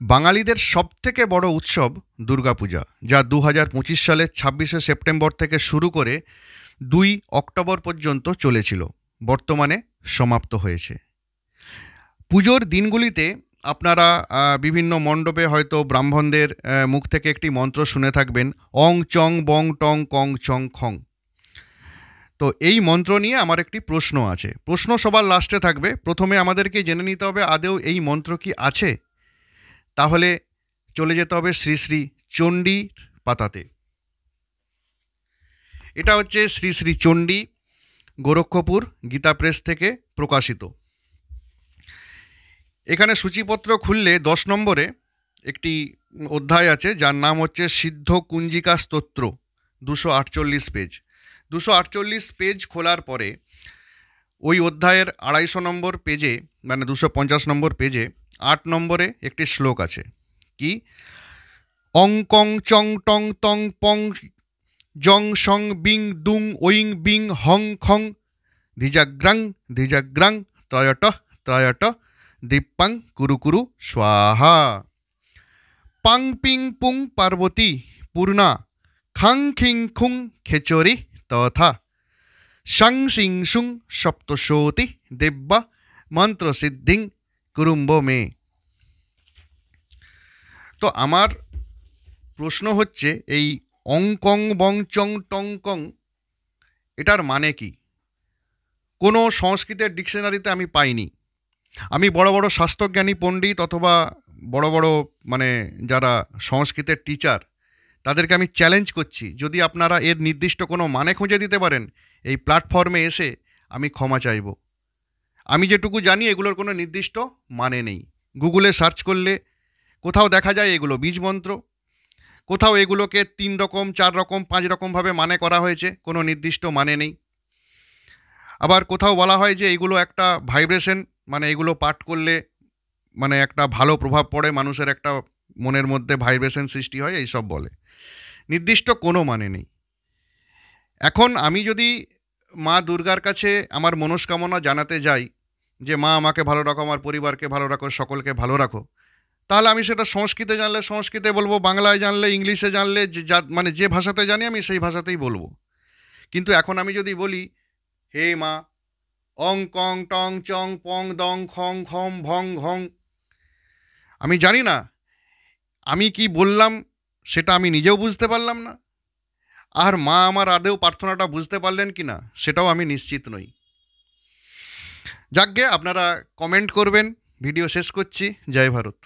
বাঙালিদের সবথেকে বড় উৎসব দুর্গাপূজা, যা 2025 সালের 26শে সেপ্টেম্বর থেকে শুরু করে 2 অক্টোবর পর্যন্ত চলেছিল, বর্তমানে সমাপ্ত হয়েছে। পুজোর দিনগুলিতে আপনারা বিভিন্ন মণ্ডপে হয়তো ব্রাহ্মণদের মুখ থেকে একটি মন্ত্র শুনে থাকবেন, অং চং বং টং কং চং খং। তো এই মন্ত্র নিয়ে আমার একটি প্রশ্ন আছে। প্রশ্ন সবার লাস্টে থাকবে। প্রথমে আমাদেরকে জেনে নিতে হবে আদৌ এই মন্ত্র কি আছে। তাহলে চলে যেতে হবে শ্রী শ্রী চণ্ডীর পাতাতে। এটা হচ্ছে শ্রী শ্রী চণ্ডী, গোরক্ষপুর গীতা প্রেস থেকে প্রকাশিত। এখানে সূচিপত্র খুললে 10 নম্বরে একটি অধ্যায় আছে, যার নাম হচ্ছে সিদ্ধ কুঞ্জিকা স্তোত্র, 248 পেজ। 248 পেজ খোলার পরে ওই অধ্যায়ের 250 নম্বর পেজে, মানে 250 নম্বর পেজে 8 নম্বরে একটি শ্লোক আছে। কি? অং কং চং টং তং পং জং সং বিং দুং ওইং বিং হং খং ধিজাগ্রাং ধিজাগ্রাং ত্রয়ট ত্রয়ট দীপাং কুরু কুরু স্বাহা। পাং পিং পুং পার্বতী পূর্ণা খাং খিং খুং খেচরি তথা শং সিং সুং সপ্তশোতি দেব্যা মন্ত্রসিদ্ধিং কুরুম্ব মে। তো আমার প্রশ্ন হচ্ছে, এই অং কং বং চং টং কং এটার মানে কি? কোনো সংস্কৃতের ডিকশনারিতে আমি পাইনি। আমি বড় বড় শাস্ত্রজ্ঞানী পণ্ডিত অথবা বড় বড় যারা সংস্কৃতের টিচার, তাদেরকে আমি চ্যালেঞ্জ করছি, যদি আপনারা এর নির্দিষ্ট কোনো মানে খুঁজে দিতে পারেন, এই প্ল্যাটফর্মে এসে আমি ক্ষমা চাইব। আমি যেটুকু জানি এগুলোর কোনো নির্দিষ্ট মানে নেই। গুগলে সার্চ করলে কোথাও দেখা যায় এগুলো বীজমন্ত্র, কোথাও এগুলোকে 3 রকম 4 রকম 5 রকমভাবে মানে করা হয়েছে, কোনো নির্দিষ্ট মানে নেই। আবার কোথাও বলা হয় যে এগুলো একটা ভাইব্রেশন, এগুলো পাঠ করলে একটা ভালো প্রভাব পড়ে, মানুষের একটা মনের মধ্যে ভাইব্রেশন সৃষ্টি হয়, এইসব বলে। নির্দিষ্ট কোনো মানে নেই। এখন আমি যদি মা দুর্গার কাছে আমার মনস্কামনা জানাতে যাই যে মা আমাকে ভালো রাখো, আমার পরিবারকে ভালো রাখো, সকলকে ভালো রাখো, তাহলে আমি সেটা সংস্কৃতে জানলে সংস্কৃতে বলবো, বাংলায় জানলে ইংলিশে জানলে, যে ভাষাতে জানি আমি সেই ভাষাতেই বলবো। কিন্তু এখন আমি যদি বলি, হে মা, অং কং টং চং পং দং খং খম ভং ঘং, আমি জানি না আমি কি বললাম, সেটা আমি নিজেও বুঝতে পারলাম না, আর মা আমার আদৌ প্রার্থনাটা বুঝতে পারলেন কি না সেটাও আমি নিশ্চিত নই। যাকগে, আপনারা কমেন্ট করবেন। ভিডিও শেষ করছি। জয় ভারত।